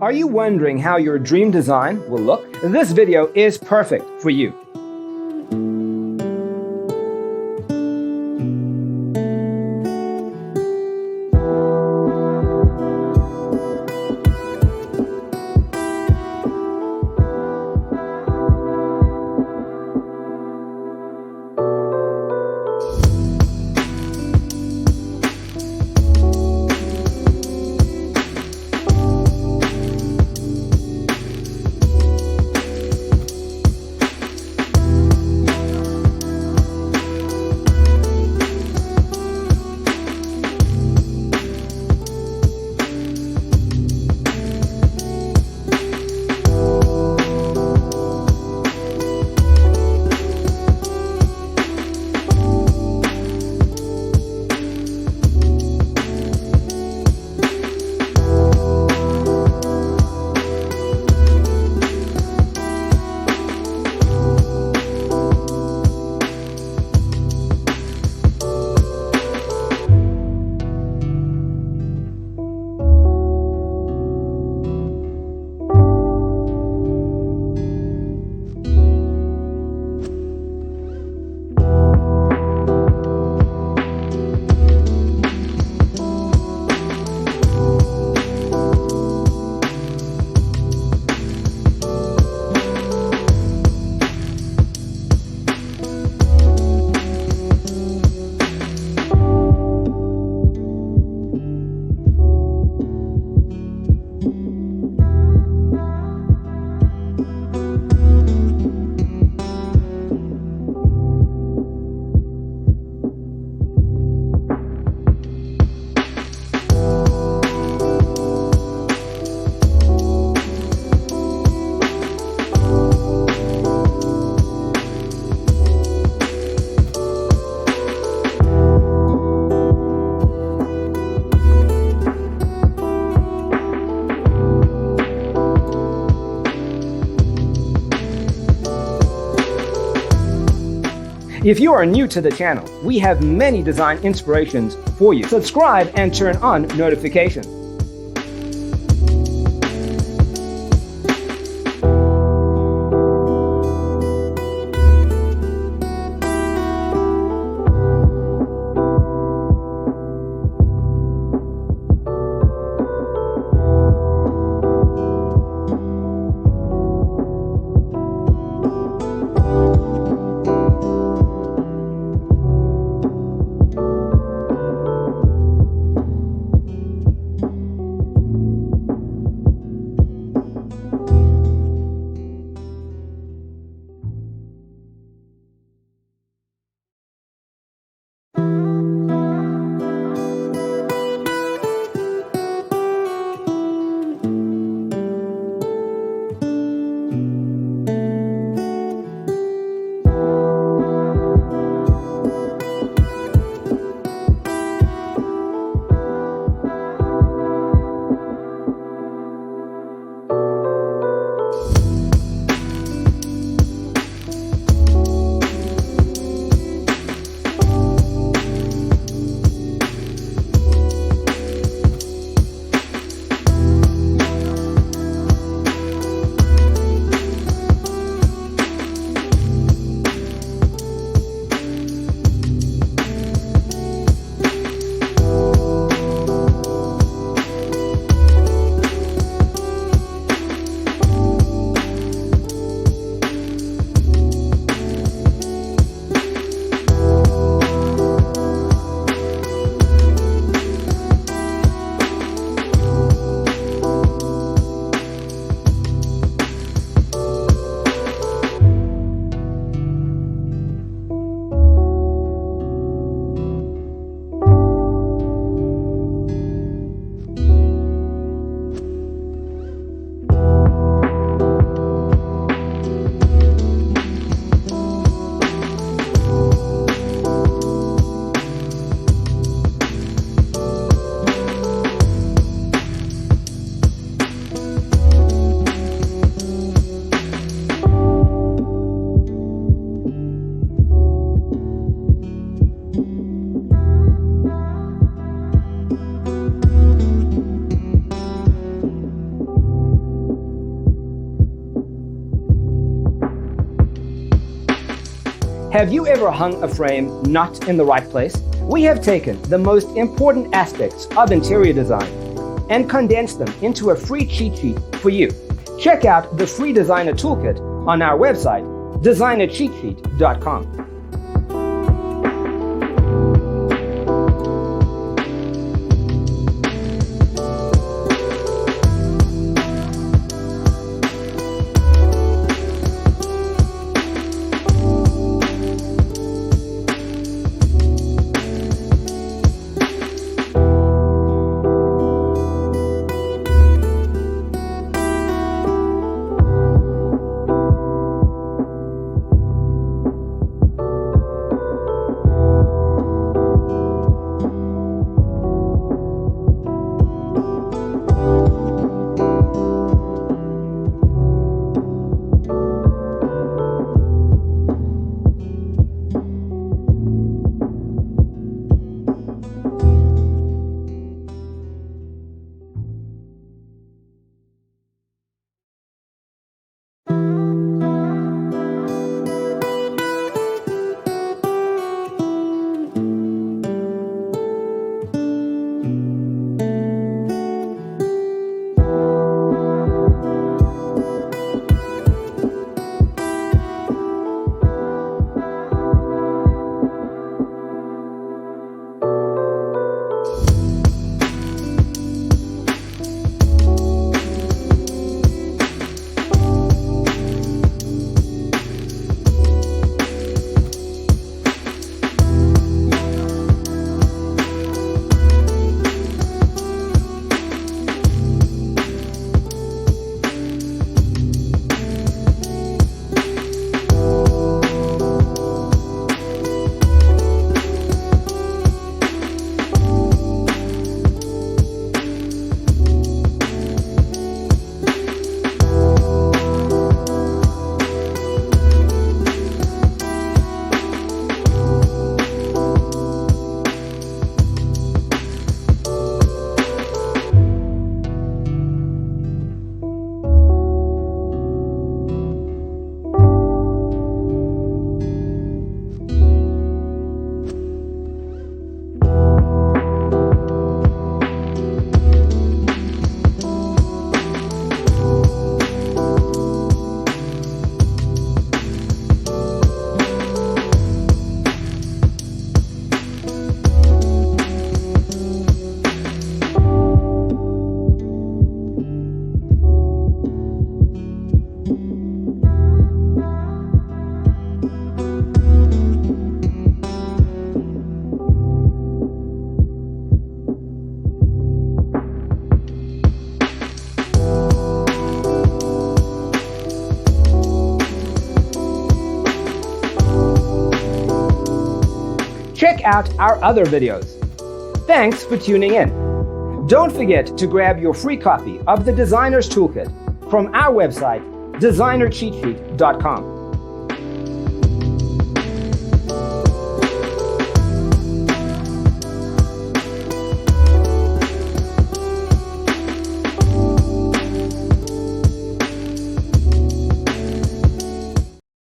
Are you wondering how your dream design will look? This video is perfect for you. If you are new to the channel, we have many design inspirations for you. Subscribe and turn on notifications. Have you ever hung a frame not in the right place? We have taken the most important aspects of interior design and condensed them into a free cheat sheet for you. Check out the free designer toolkit on our website, designercheatsheet.com. Check out our other videos. Thanks for tuning in. Don't forget to grab your free copy of the Designer's Toolkit from our website, designercheatsheet.com.